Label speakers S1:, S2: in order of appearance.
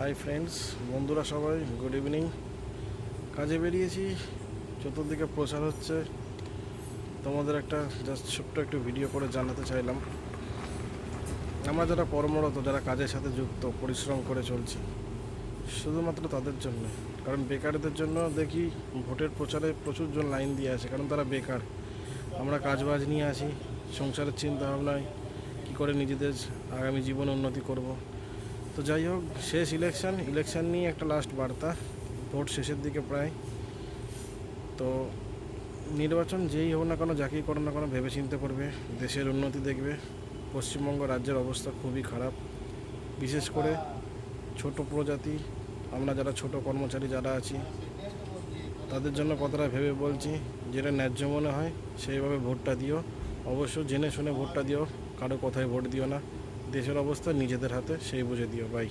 S1: Hi friends, বন্ধুরা সবাই good evening. কাজে বেরিয়েছি, চতুর্দিকে প্রচার হচ্ছে। তোমাদের একটা জাস্ট ছোট্ট একটু ভিডিও করে জানাতে চাইলাম, আমরা যারা কর্মরত, যারা কাজের সাথে যুক্ত, পরিশ্রম করে চলছি, শুধুমাত্র তাদের জন্য। কারণ বেকারদের জন্য দেখি ভোটের প্রচারে প্রচুর জন লাইন দিয়ে আছে, কারণ তারা বেকার। আমরা কাজবাজ নিয়ে আসি, সংসারের চিন্তা ভাবনায় কী করে নিজেদের আগামী জীবনে উন্নতি করব। তো যাই হোক, শেষ ইলেকশন নিয়ে একটা লাস্ট বার্তা। ভোট শেষের দিকে প্রায়। তো নির্বাচন যেই হোক না কেন, যাকেই করো না কেন, ভেবেচিন্তে করবে, দেশের উন্নতি দেখবে। পশ্চিমবঙ্গ রাজ্যের অবস্থা খুবই খারাপ, বিশেষ করে ছোট প্রজাতি, আমরা যারা ছোট কর্মচারী যারা আছি, তাদের জন্য কতটা ভেবে বলছি, যেটা ন্যায্য মনে হয় সেইভাবে ভোটটা দিও। অবশ্য জেনে শুনে ভোটটা দিও, কারো কথায় ভোট দিও না। দেশের অবস্থা নিজেদের হাতে, সেই বুঝে দিও। বাই।